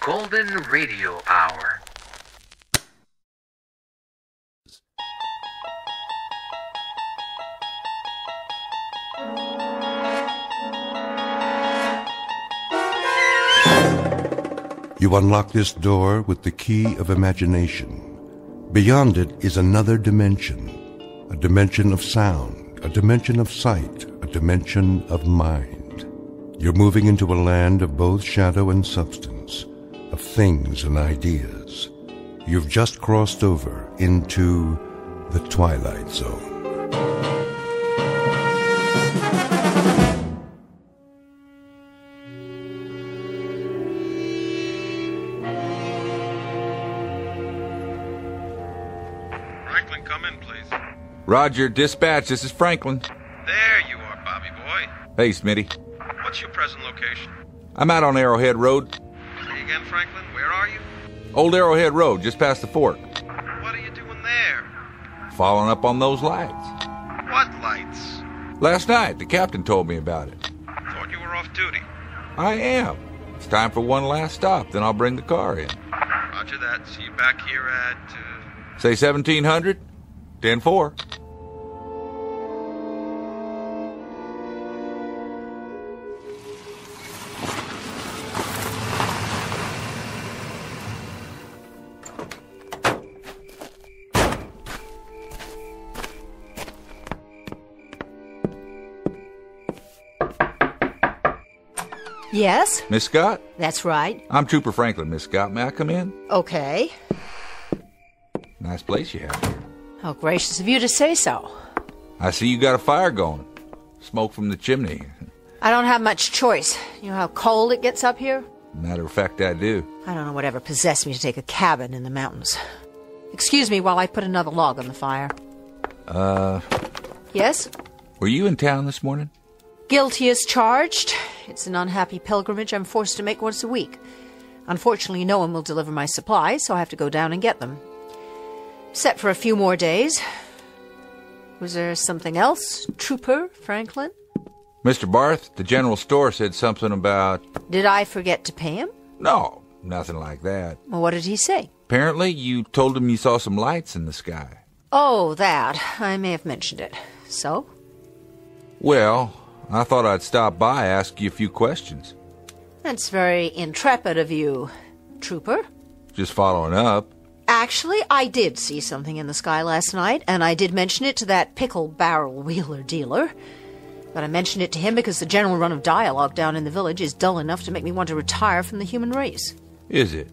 Golden Radio Hour. You unlock this door with the key of imagination. Beyond it is another dimension, a dimension of sound, a dimension of sight, a dimension of mind. You're moving into a land of both shadow and substance, of things and ideas. You've just crossed over into the Twilight Zone. Franklin, come in, please. Roger, dispatch, this is Franklin. There you are, Bobby boy. Hey, Smitty. What's your present location? I'm out on Arrowhead Road. Say again, Franklin, where are you? Old Arrowhead Road, just past the fork. What are you doing there? Following up on those lights. What lights? Last night, the captain told me about it. Thought you were off duty. I am. It's time for one last stop, then I'll bring the car in. Roger that. See you back here at, Say 1700? 10-4. Yes? Miss Scott? That's right. I'm Trooper Franklin, Miss Scott. May I come in? Okay. Nice place you have here. How gracious of you to say so. I see you got a fire going. Smoke from the chimney. I don't have much choice. You know how cold it gets up here? Matter of fact, I do. I don't know whatever possessed me to take a cabin in the mountains. Excuse me while I put another log on the fire. Yes? Were you in town this morning? Guilty as charged. It's an unhappy pilgrimage I'm forced to make once a week. Unfortunately, no one will deliver my supplies, so I have to go down and get them. Set for a few more days. Was there something else, Trooper Franklin? Mr. Barth, the general store said something about... Did I forget to pay him? No, nothing like that. Well, what did he say? Apparently, you told him you saw some lights in the sky. Oh, that. I may have mentioned it. So? Well, I thought I'd stop by, ask you a few questions. That's very intrepid of you, Trooper. Just following up. Actually, I did see something in the sky last night, and I did mention it to that pickle barrel wheeler dealer. But I mentioned it to him because the general run of dialogue down in the village is dull enough to make me want to retire from the human race. Is it?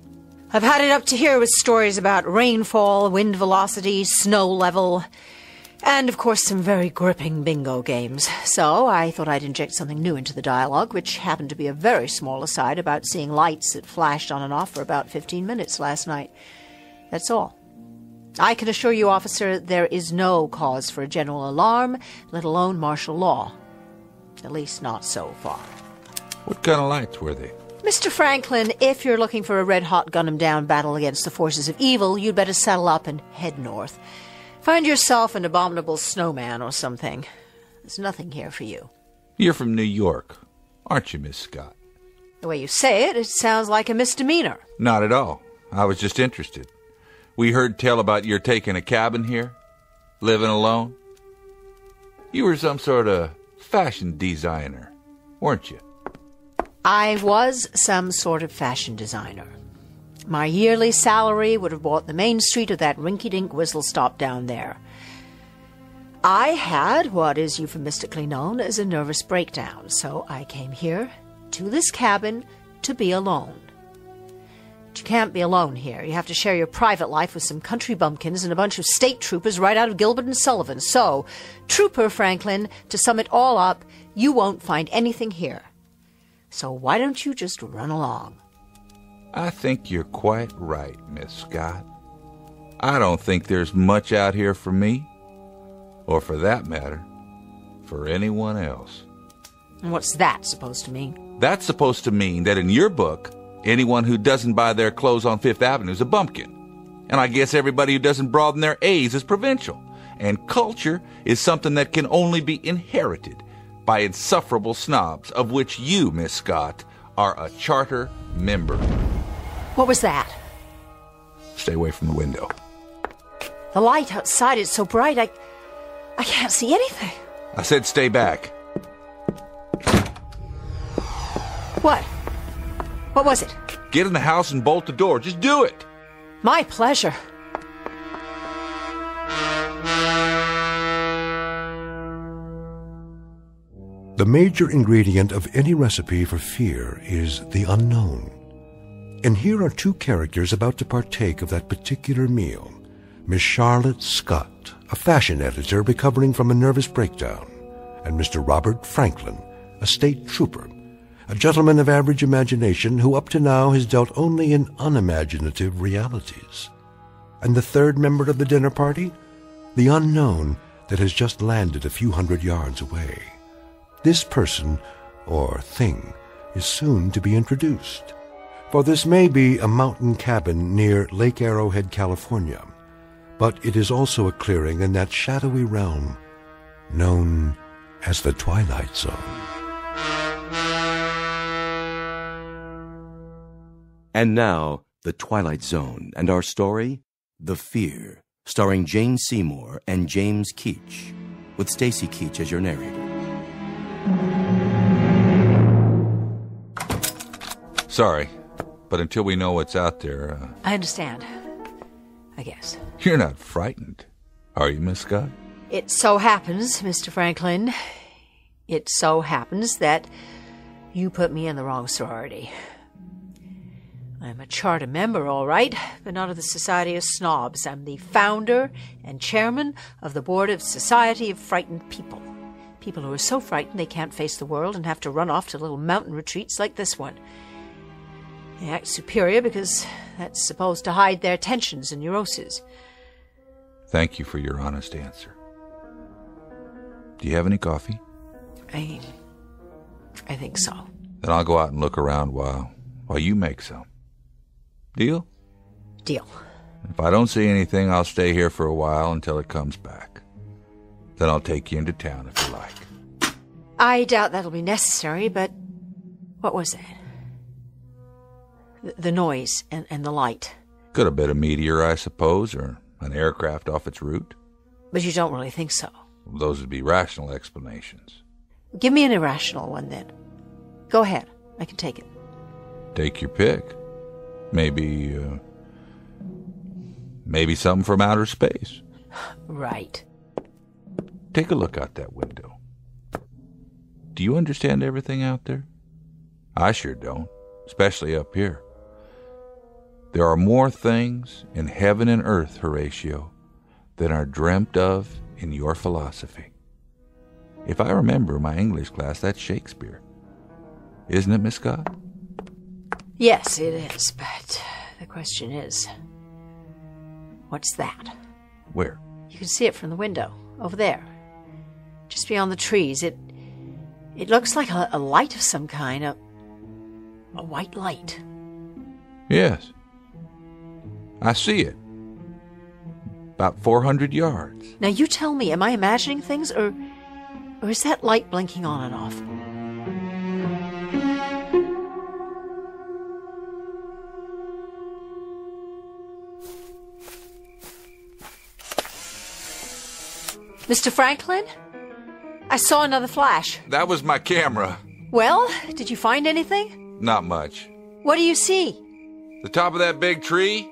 I've had it up to here with stories about rainfall, wind velocity, snow level, and, of course, some very gripping bingo games. So I thought I'd inject something new into the dialogue, which happened to be a very small aside about seeing lights that flashed on and off for about 15 minutes last night. That's all. I can assure you, officer, there is no cause for a general alarm, let alone martial law. At least not so far. What kind of lights were they? Mr. Franklin, if you're looking for a red-hot gun-em-down battle against the forces of evil, you'd better saddle up and head north. Find yourself an abominable snowman or something. There's nothing here for you. You're from New York, aren't you, Miss Scott? The way you say it, it sounds like a misdemeanor. Not at all. I was just interested. We heard tell about your taking a cabin here, living alone. You were some sort of fashion designer, weren't you? I was some sort of fashion designer. My yearly salary would have bought the main street of that rinky-dink whistle-stop down there. I had what is euphemistically known as a nervous breakdown, so I came here to this cabin to be alone. But you can't be alone here. You have to share your private life with some country bumpkins and a bunch of state troopers right out of Gilbert and Sullivan. So, Trooper Franklin, to sum it all up, you won't find anything here. So why don't you just run along? I think you're quite right, Miss Scott. I don't think there's much out here for me, or for that matter, for anyone else. And what's that supposed to mean? That's supposed to mean that in your book, anyone who doesn't buy their clothes on Fifth Avenue is a bumpkin. And I guess everybody who doesn't broaden their A's is provincial. And culture is something that can only be inherited by insufferable snobs, of which you, Miss Scott, are a charter member. What was that? Stay away from the window. The light outside is so bright, I can't see anything. I said stay back. What? What was it? Get in the house and bolt the door. Just do it. My pleasure. The major ingredient of any recipe for fear is the unknown. And here are two characters about to partake of that particular meal. Miss Charlotte Scott, a fashion editor recovering from a nervous breakdown, and Mr. Robert Franklin, a state trooper, a gentleman of average imagination who up to now has dealt only in unimaginative realities. And the third member of the dinner party? The unknown that has just landed a few hundred yards away. This person, or thing, is soon to be introduced. For this may be a mountain cabin near Lake Arrowhead, California, but it is also a clearing in that shadowy realm known as the Twilight Zone. And now, The Twilight Zone, and our story, The Fear, starring Jane Seymour and James Keach, with Stacy Keach as your narrator. Sorry, but until we know what's out there, I understand. I guess. You're not frightened, are you, Miss Scott? It so happens, Mr. Franklin, it so happens that you put me in the wrong sorority. I'm a charter member, all right, but not of the Society of Snobs. I'm the founder and chairman of the board of Society of Frightened People. People who are so frightened they can't face the world and have to run off to little mountain retreats like this one. They act superior because that's supposed to hide their tensions and neuroses. Thank you for your honest answer. Do you have any coffee? I think so. Then I'll go out and look around while you make some. Deal? Deal. If I don't see anything, I'll stay here for a while until it comes back. Then I'll take you into town if you like. I doubt that'll be necessary, but what was that? The noise and the light. Could have been a meteor, I suppose, or an aircraft off its route. But you don't really think so? Those would be rational explanations. Give me an irrational one, then. Go ahead. I can take it. Take your pick. Maybe something from outer space. Right. Take a look out that window. Do you understand everything out there? I sure don't, especially up here. There are more things in heaven and earth, Horatio, than are dreamt of in your philosophy. If I remember my English class, that's Shakespeare. Isn't it, Miss Scott? Yes, it is, but the question is, what's that? Where? You can see it from the window, over there. Just beyond the trees. It looks like a light of some kind, a white light. Yes. I see it. About 400 yards. Now you tell me, am I imagining things, or is that light blinking on and off? Mr. Franklin? I saw another flash. That was my camera. Well, did you find anything? Not much. What do you see? The top of that big tree?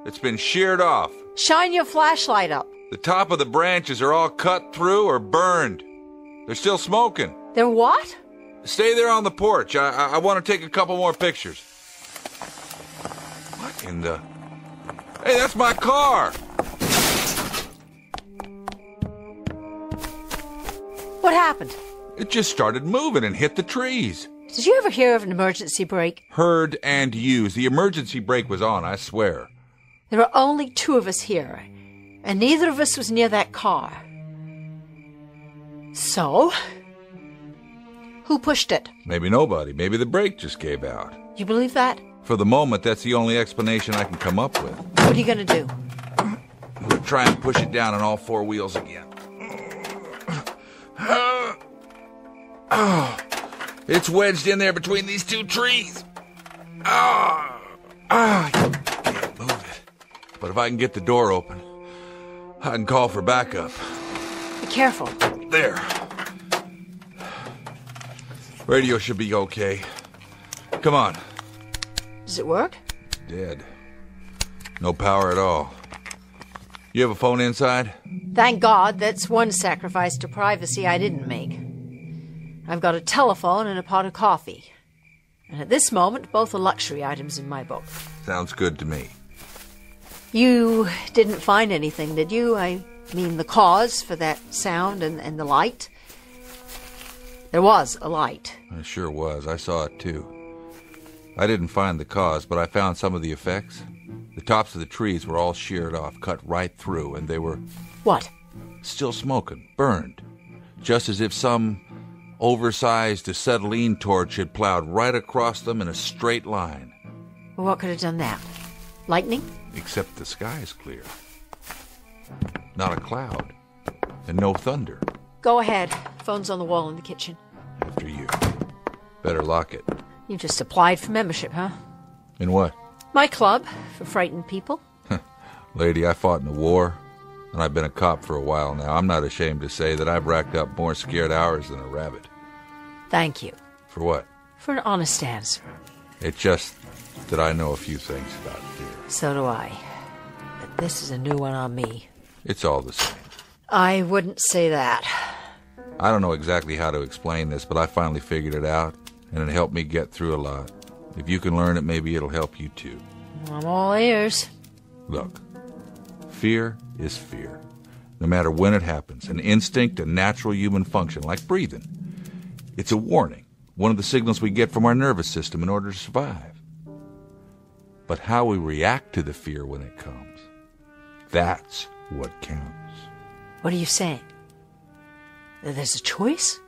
It's been sheared off. Shine your flashlight up. The top of the branches are all cut through or burned. They're still smoking. They're what? Stay there on the porch. I want to take a couple more pictures. What in the... Hey, that's my car! What happened? It just started moving and hit the trees. Did you ever hear of an emergency brake? Heard and used. The emergency brake was on, I swear. There are only two of us here, and neither of us was near that car. So, who pushed it? Maybe nobody. Maybe the brake just gave out. You believe that? For the moment, that's the only explanation I can come up with. What are you going to do? I'm going to try and push it down on all four wheels again. It's wedged in there between these two trees. I can't move it. But if I can get the door open, I can call for backup. Be careful. There. Radio should be okay. Come on. Does it work? Dead. No power at all. You have a phone inside? Thank God, that's one sacrifice to privacy I didn't make. I've got a telephone and a pot of coffee. And at this moment, both are luxury items in my book. Sounds good to me. You didn't find anything, did you? I mean, the cause for that sound and the light? There was a light. It sure was. I saw it, too. I didn't find the cause, but I found some of the effects. The tops of the trees were all sheared off, cut right through, and they were... What? Still smoking, burned. Just as if some oversized acetylene torch had plowed right across them in a straight line. Well, what could have done that? Lightning? Except the sky is clear. Not a cloud. And no thunder. Go ahead. Phone's on the wall in the kitchen. After you. Better lock it. You just applied for membership, huh? In what? My club, for frightened people. Lady, I fought in the war, and I've been a cop for a while now. I'm not ashamed to say that I've racked up more scared hours than a rabbit. Thank you. For what? For an honest answer. It's just that I know a few things about fear. So do I. But this is a new one on me. It's all the same. I wouldn't say that. I don't know exactly how to explain this, but I finally figured it out, and it helped me get through a lot. If you can learn it, maybe it'll help you too. I'm all ears. Look, fear is fear. No matter when it happens, an instinct, a natural human function, like breathing. It's a warning, one of the signals we get from our nervous system in order to survive. But how we react to the fear when it comes, that's what counts. What are you saying? That there's a choice?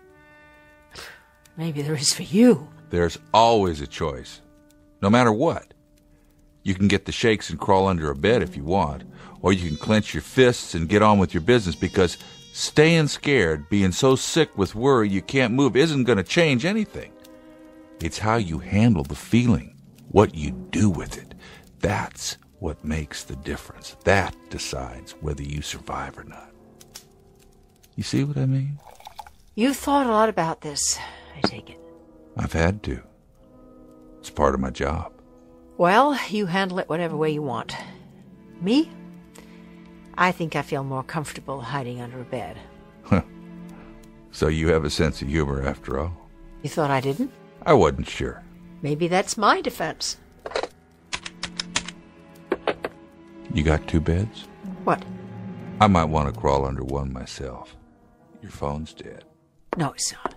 Maybe there is for you. There's always a choice, no matter what. You can get the shakes and crawl under a bed if you want, or you can clench your fists and get on with your business, because staying scared, being so sick with worry you can't move, isn't going to change anything. It's how you handle the feeling, what you do with it. That's what makes the difference. That decides whether you survive or not. You see what I mean? You've thought a lot about this, I take it. I've had to. It's part of my job. Well, you handle it whatever way you want. Me? I think I feel more comfortable hiding under a bed. So you have a sense of humor after all? You thought I didn't? I wasn't sure. Maybe that's my defense. You got two beds? What? I might want to crawl under one myself. Your phone's dead. No, it's not.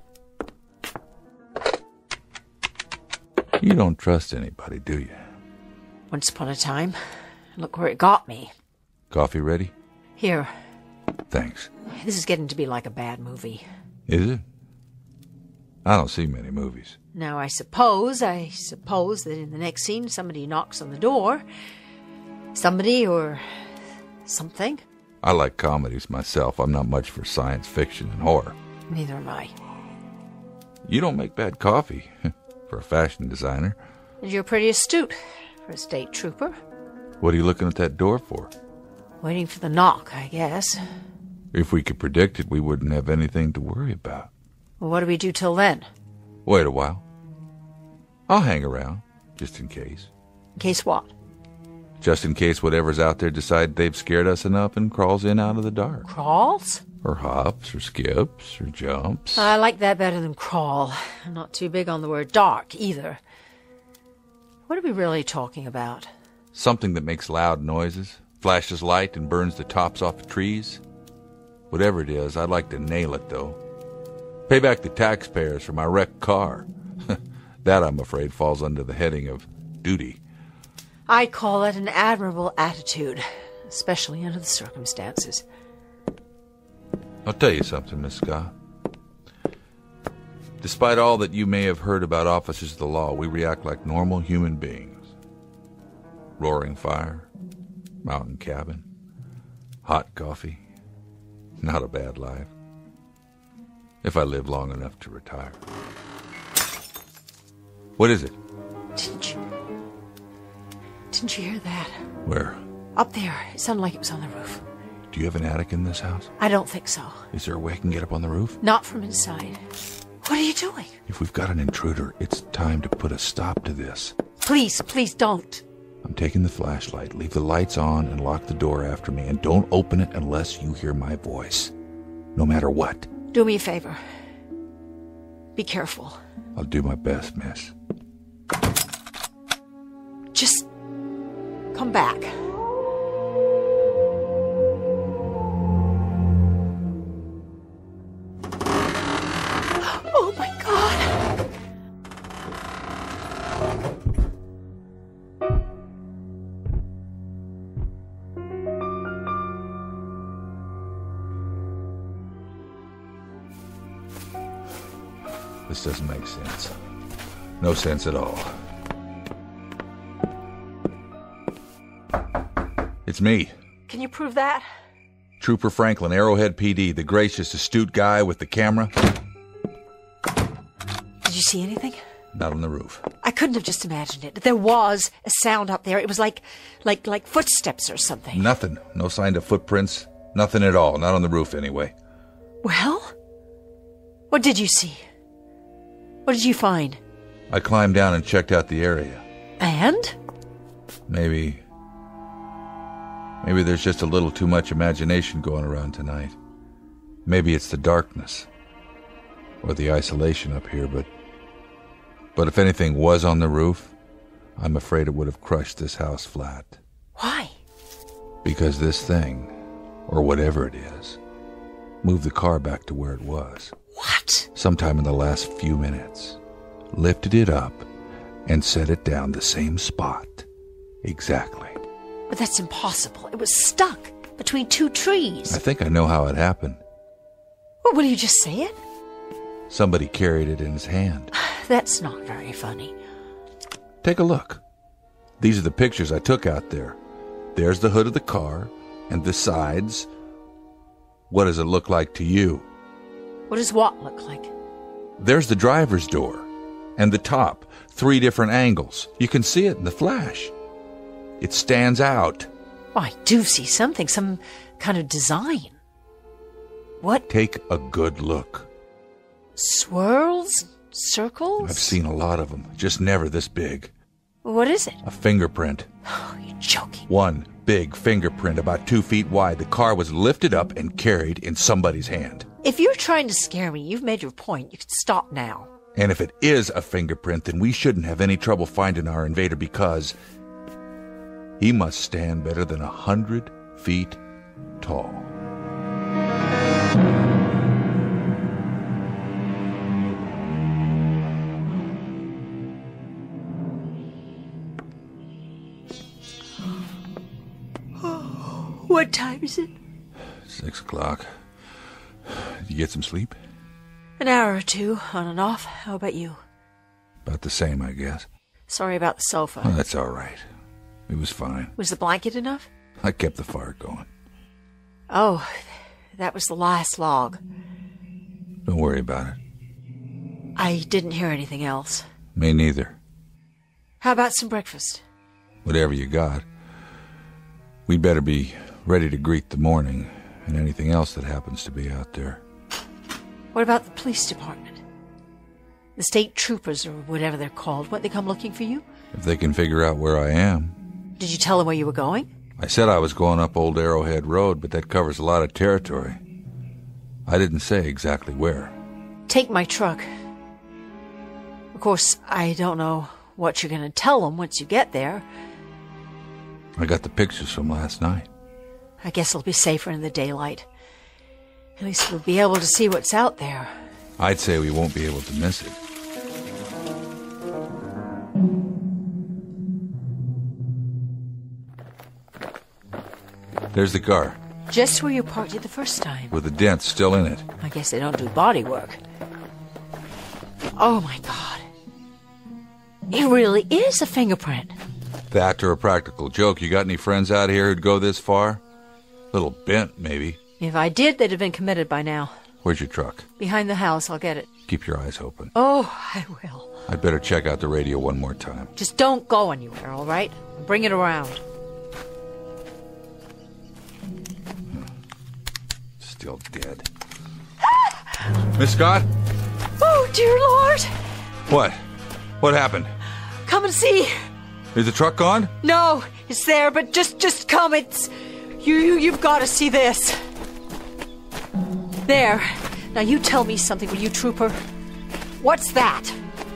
You don't trust anybody, do you? Once upon a time. Look where it got me. Coffee ready? Here. Thanks. This is getting to be like a bad movie. Is it? I don't see many movies. Now, I suppose that in the next scene somebody knocks on the door. Somebody or something. I like comedies myself. I'm not much for science fiction and horror. Neither am I. You don't make bad coffee for a fashion designer. And you're pretty astute for a state trooper. What are you looking at that door for? Waiting for the knock, I guess. If we could predict it, we wouldn't have anything to worry about. Well, what do we do till then? Wait a while. I'll hang around, just in case. In case what? Just in case whatever's out there decide they've scared us enough and crawls in out of the dark. Crawls? Or hops, or skips, or jumps. I like that better than crawl. I'm not too big on the word dark, either. What are we really talking about? Something that makes loud noises, flashes light, and burns the tops off of trees. Whatever it is, I'd like to nail it, though. Pay back the taxpayers for my wrecked car. That, I'm afraid, falls under the heading of duty. I call it an admirable attitude, especially under the circumstances. I'll tell you something, Miss Scott. Despite all that you may have heard about officers of the law, we react like normal human beings. Roaring fire, mountain cabin, hot coffee. Not a bad life. If I live long enough to retire. What is it? Didn't you? Didn't you hear that? Where? Up there. It sounded like it was on the roof. Do you have an attic in this house? I don't think so. Is there a way I can get up on the roof? Not from inside. What are you doing? If we've got an intruder, it's time to put a stop to this. Please, please don't. I'm taking the flashlight. Leave the lights on and lock the door after me, and don't open it unless you hear my voice. No matter what. Do me a favor. Be careful. I'll do my best, miss. Just come back. Oh my God! This doesn't make sense. No sense at all. It's me. Can you prove that? Trooper Franklin, Arrowhead PD, the gracious, astute guy with the camera. Did you see anything? Not on the roof. I couldn't have just imagined it. There was a sound up there. It was like footsteps or something. Nothing. No sign of footprints. Nothing at all. Not on the roof, anyway. Well? What did you see? What did you find? I climbed down and checked out the area. And? Maybe there's just a little too much imagination going around tonight. Maybe it's the darkness. Or the isolation up here, but if anything was on the roof, I'm afraid it would have crushed this house flat. Why? Because this thing, or whatever it is, moved the car back to where it was. What? Sometime in the last few minutes. Lifted it up and set it down the same spot. Exactly. But that's impossible. It was stuck between two trees. I think I know how it happened. Well, will you just say it? Somebody carried it in his hand. That's not very funny. Take a look. These are the pictures I took out there. There's the hood of the car and the sides. What does it look like to you? What does what look like? There's the driver's door and the top. 3 different angles. You can see it in the flash. It stands out. Oh, I do see something, some kind of design. What? Take a good look. Swirls? Circles? I've seen a lot of them, just never this big. What is it? A fingerprint. Oh, you're joking. One big fingerprint about 2 feet wide. The car was lifted up and carried in somebody's hand. If you're trying to scare me, you've made your point. You can stop now. And if it is a fingerprint, then we shouldn't have any trouble finding our invader because he must stand better than 100 feet tall. What time is it? 6 o'clock. Did you get some sleep? An hour or two, on and off. How about you? About the same, I guess. Sorry about the sofa. Well, that's all right. It was fine. Was the blanket enough? I kept the fire going. Oh, that was the last log. Don't worry about it. I didn't hear anything else. Me neither. How about some breakfast? Whatever you got. We'd better be ready to greet the morning and anything else that happens to be out there. What about the police department? The state troopers, or whatever they're called, won't they come looking for you? If they can figure out where I am. Did you tell them where you were going? I said I was going up Old Arrowhead Road, but that covers a lot of territory. I didn't say exactly where. Take my truck. Of course, I don't know what you're going to tell them once you get there. I got the pictures from last night. I guess it'll be safer in the daylight. At least we'll be able to see what's out there. I'd say we won't be able to miss it. There's the car. Just where you parked it the first time. With the dent still in it. I guess they don't do body work. Oh my God. It really is a fingerprint. That or a practical joke. You got any friends out here who'd go this far? Little bent, maybe. If I did, they'd have been committed by now. Where's your truck? Behind the house. I'll get it. Keep your eyes open. Oh, I will. I'd better check out the radio one more time. Just don't go anywhere, all right? Bring it around. Still dead. Miss Scott? Oh, dear Lord. What? What happened? Come and see. Is the truck gone? No, it's there, but just come. It's... You've got to see this. There. Now you tell me something, will you, trooper? What's that?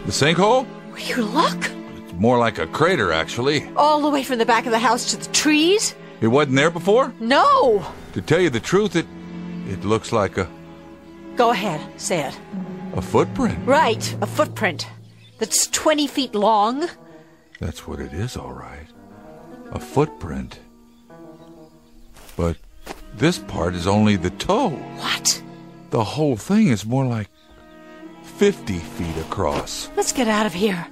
The sinkhole? Will you look? It's more like a crater, actually. All the way from the back of the house to the trees? It wasn't there before? No. To tell you the truth, it looks like a Go ahead, say it. footprint. Right, a footprint. That's 20 feet long. That's what it is, all right. A footprint. But this part is only the toe. What? The whole thing is more like 50 feet across. Let's get out of here.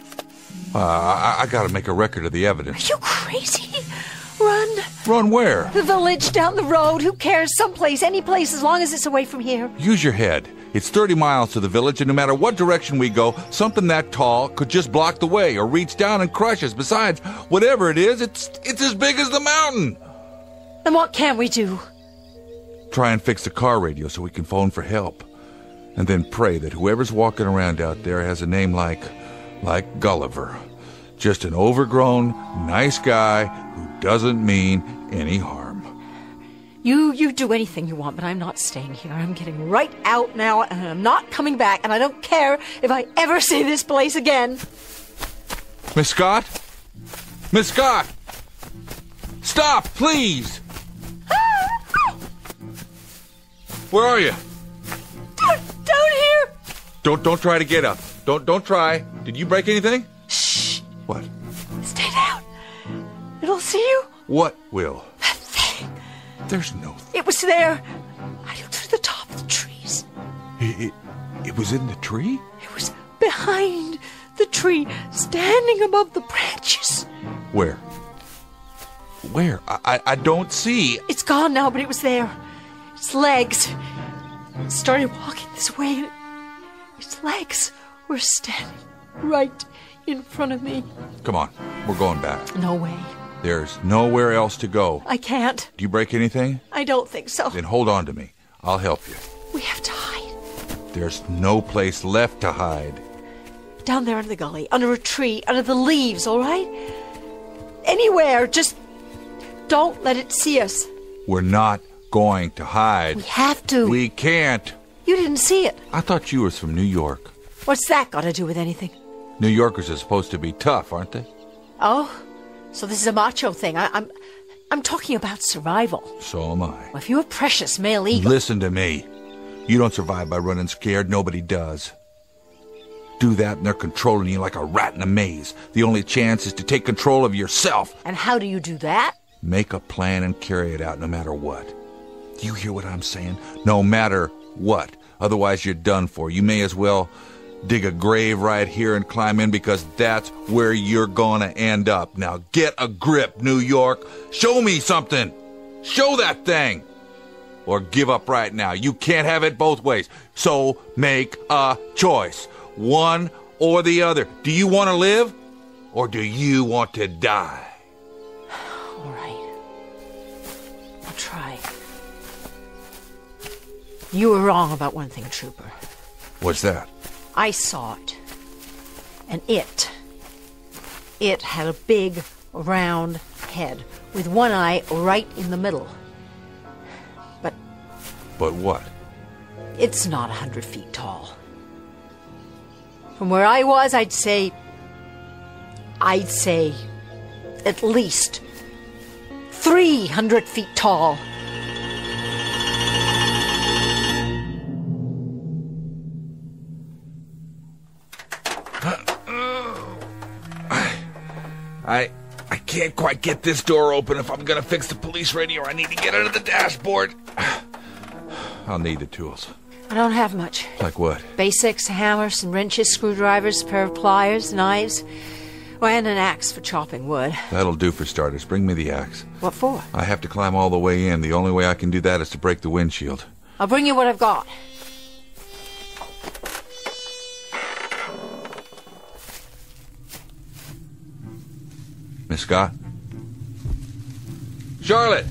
I gotta make a record of the evidence. Are you crazy? Run. Run where? The village, down the road. Who cares? Someplace, any place, as long as it's away from here. Use your head. It's 30 miles to the village, and no matter what direction we go, something that tall could just block the way or reach down and crush us. Besides, whatever it is, it's as big as the mountain. Then what can we do? Try and fix the car radio so we can phone for help. And then pray that whoever's walking around out there has a name like Gulliver. Just an overgrown, nice guy who doesn't mean any harm. You do anything you want, but I'm not staying here. I'm getting right out now, and I'm not coming back, and I don't care if I ever see this place again. Miss Scott? Miss Scott! Stop, please! Where are you? Down here! Don't try to get up. Don't try. Did you break anything? Shh! What? Stay down. It'll see you. What will? That thing. There's no... It was there. I looked through the top of the trees. It was in the tree? It was behind the tree, standing above the branches. Where? Where? I don't see... It's gone now, but it was there. Its legs. It started walking this way, and its legs were standing right in front of me. Come on, we're going back. No way. There's nowhere else to go. I can't. Do you break anything? I don't think so. Then hold on to me. I'll help you. We have to hide. There's no place left to hide. Down there in the gully, under a tree, under the leaves, all right? Anywhere, just don't let it see us. We're not going to hide. We have to. We can't. You didn't see it. I thought you was from New York. What's that got to do with anything? New Yorkers are supposed to be tough, aren't they? Oh, so this is a macho thing. I'm talking about survival. So am I. Well, if you're a precious male eagle... Listen to me. You don't survive by running scared. Nobody does. Do that and they're controlling you like a rat in a maze. The only chance is to take control of yourself. And how do you do that? Make a plan and carry it out no matter what. Do you hear what I'm saying? No matter what. Otherwise you're done for. You may as well dig a grave right here and climb in, because that's where you're gonna end up. Now get a grip, New York. Show me something. Show that thing. Or give up right now. You can't have it both ways. So make a choice. One or the other. Do you want to live? Or do you want to die? All right. I'll try. You were wrong about one thing, Trooper. What's that? I saw it. And it had a big, round head with one eye right in the middle. But what? It's not 100 feet tall. From where I was, I'd say at least 300 feet tall. I can't quite get this door open. If I'm gonna fix the police radio, I need to get under the dashboard. I'll need the tools. I don't have much. Like what? Basics, hammers, some wrenches, screwdrivers, a pair of pliers, knives, and an axe for chopping wood. That'll do for starters. Bring me the axe. What for? I have to climb all the way in. The only way I can do that is to break the windshield. I'll bring you what I've got. Miss Scott? Charlotte!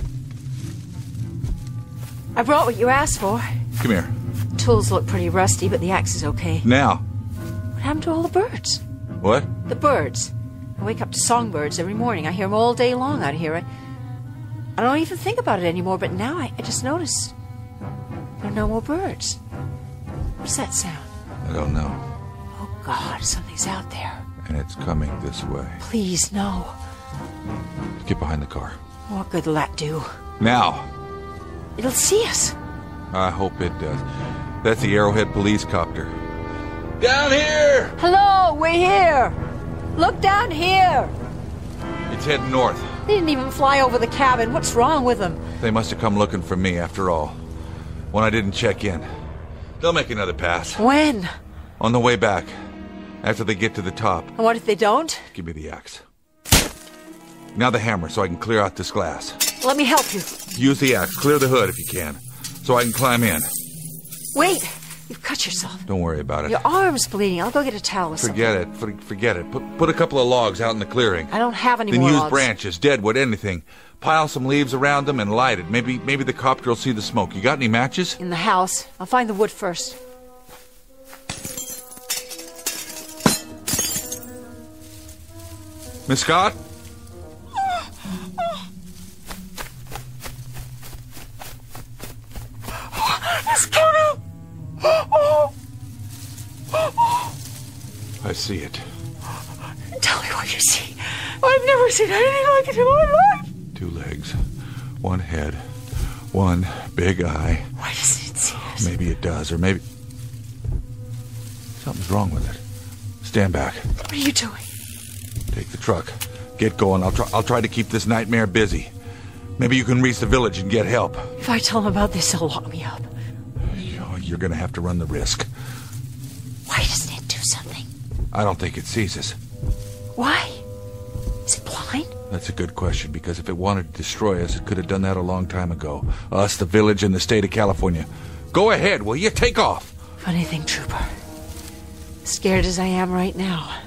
I brought what you asked for. Come here. Tools look pretty rusty, but the axe is okay. Now. What happened to all the birds? What? The birds. I wake up to songbirds every morning. I hear them all day long out here. I don't even think about it anymore, but now I just noticed there are no more birds. What's that sound? I don't know. Oh, God, something's out there. And it's coming this way. Please, no. Get behind the car. What good will that do? Now. It'll see us. I hope it does. That's the Arrowhead police copter. Down here! Hello, we're here. Look down here. It's heading north. They didn't even fly over the cabin. What's wrong with them? They must have come looking for me after all. When I didn't check in. They'll make another pass. When? On the way back. After they get to the top. And what if they don't? Give me the axe. Now the hammer so I can clear out this glass. Let me help you. Use the axe. Clear the hood if you can. So I can climb in. Wait. You've cut yourself. Don't worry about it. Your arm's bleeding. I'll go get a towel or something. Forget it. Forget it. Put a couple of logs out in the clearing. I don't have any then more use logs. branches, deadwood, anything. Pile some leaves around them and light it. Maybe the copter will see the smoke. You got any matches? In the house. I'll find the wood first. Miss Scott? It's coming! I see it. Tell me what you see. I've never seen anything like it in my life. 2 legs, 1 head, 1 big eye. Why doesn't it see us? Maybe it does, or maybe... Something's wrong with it. Stand back. What are you doing? Take the truck. Get going. I'll try to keep this nightmare busy. Maybe you can reach the village and get help. If I tell them about this, they'll lock me up. You're gonna have to run the risk. Why doesn't it do something? I don't think it sees us. Why? Is it blind? That's a good question, because if it wanted to destroy us, it could have done that a long time ago. Us, the village, and the state of California. Go ahead, will you? Take off! Funny thing, Trooper. Scared as I am right now.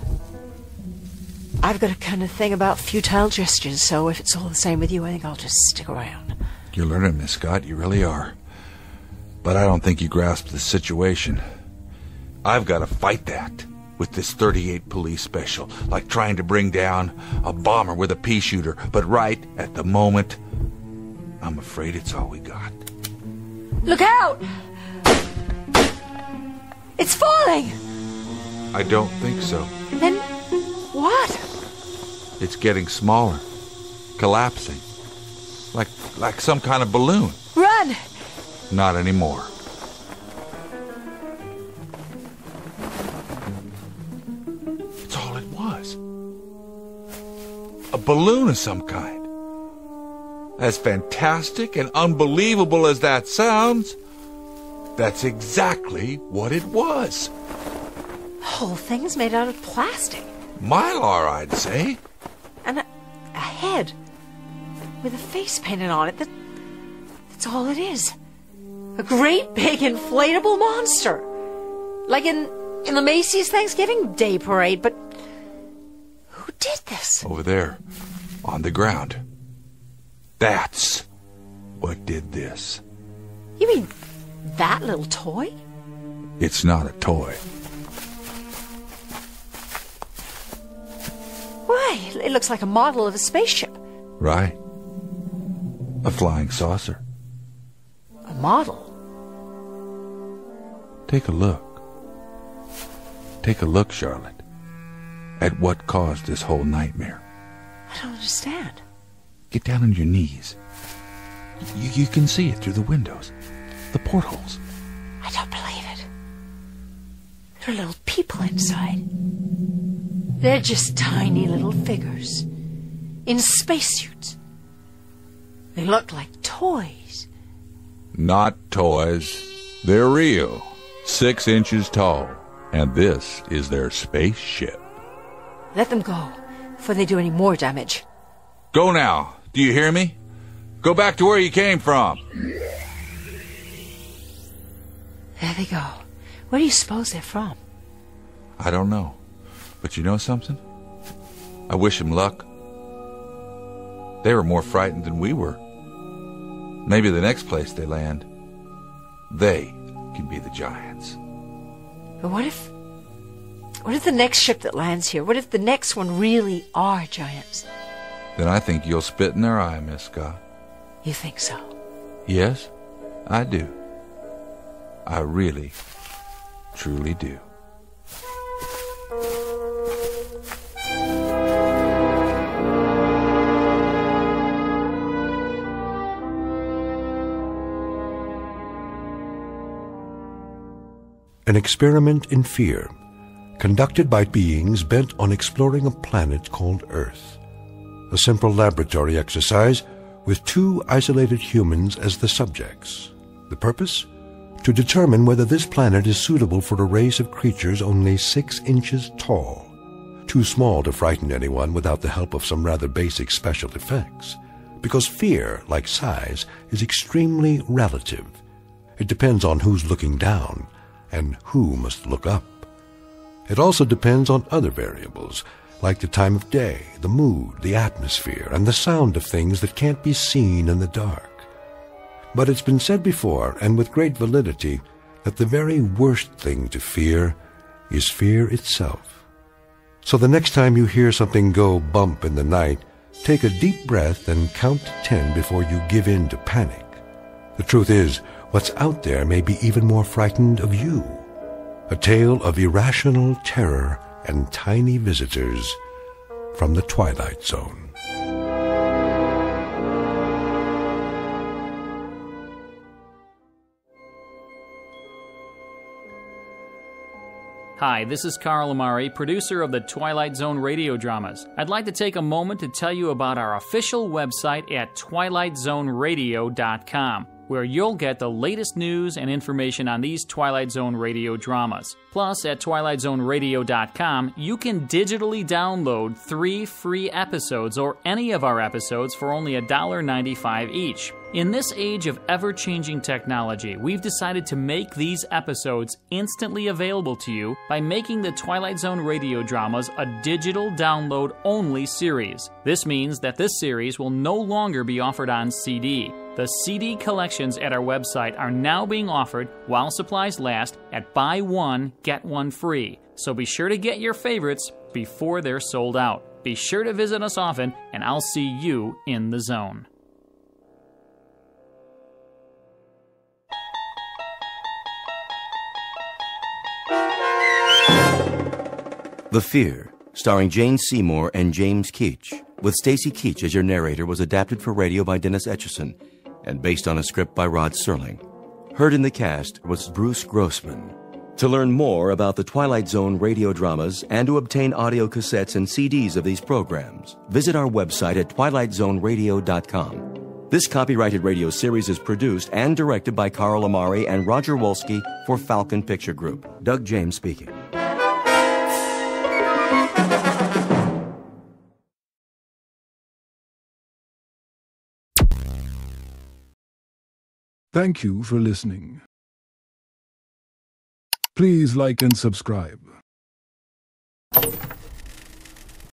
I've got a kind of thing about futile gestures, so if it's all the same with you, I think I'll just stick around. You're learning, Miss Scott. You really are. But I don't think you grasp the situation. I've got to fight that with this 38 police special, like trying to bring down a bomber with a pea shooter. But right at the moment, I'm afraid it's all we got. Look out! It's falling! I don't think so. And then what? It's getting smaller, collapsing, like some kind of balloon. Run! Not anymore. It's all it was. A balloon of some kind. As fantastic and unbelievable as that sounds, that's exactly what it was. The whole thing's made out of plastic. Mylar, I'd say. And a head with a face painted on it. That's all it is. A great big inflatable monster. Like in the Macy's Thanksgiving Day Parade, but who did this? Over there, on the ground. That's what did this. You mean that little toy? It's not a toy. Why, it looks like a model of a spaceship. Right. A flying saucer. A model? Take a look. Take a look, Charlotte, at what caused this whole nightmare. I don't understand. Get down on your knees. You can see it through the windows, the portholes. I don't believe it. There are little people inside. They're just tiny little figures in spacesuits. They look like toys. Not toys. They're real. 6 inches tall. And this is their spaceship. Let them go before they do any more damage. Go now. Do you hear me? Go back to where you came from. There they go. Where do you suppose they're from? I don't know. But you know something? I wish him luck. They were more frightened than we were. Maybe the next place they land, they can be the giants. But what if the next ship that lands here, what if the next one really are giants? Then I think you'll spit in their eye, Miss Scott. You think so? Yes, I do. I really, truly do. An experiment in fear, conducted by beings bent on exploring a planet called Earth. A simple laboratory exercise with 2 isolated humans as the subjects. The purpose? To determine whether this planet is suitable for a race of creatures only 6 inches tall. Too small to frighten anyone without the help of some rather basic special effects. Because fear, like size, is extremely relative. It depends on who's looking down and who must look up. It also depends on other variables, like the time of day, the mood, the atmosphere, and the sound of things that can't be seen in the dark. But it's been said before, and with great validity, that the very worst thing to fear is fear itself. So the next time you hear something go bump in the night, take a deep breath and count to 10 before you give in to panic. The truth is, what's out there may be even more frightened of you. A tale of irrational terror and tiny visitors from the Twilight Zone. Hi, this is Carl Amari, producer of the Twilight Zone radio dramas. I'd like to take a moment to tell you about our official website at twilightzoneradio.com, where you'll get the latest news and information on these Twilight Zone radio dramas. Plus, at twilightzoneradio.com, you can digitally download 3 free episodes or any of our episodes for only $1.95 each. In this age of ever-changing technology, we've decided to make these episodes instantly available to you by making the Twilight Zone radio dramas a digital download-only series. This means that this series will no longer be offered on CD. The CD collections at our website are now being offered while supplies last at buy one, get one free. So be sure to get your favorites before they're sold out. Be sure to visit us often, and I'll see you in the zone. The Fear, starring Jane Seymour and James Keach, with Stacy Keach as your narrator, was adapted for radio by Dennis Etchison and based on a script by Rod Serling. Heard in the cast was Bruce Grossman. To learn more about the Twilight Zone radio dramas and to obtain audio cassettes and CDs of these programs, visit our website at twilightzoneradio.com. This copyrighted radio series is produced and directed by Carl Amari and Roger Wolski for Falcon Picture Group. Doug James speaking. Thank you for listening. Please like and subscribe.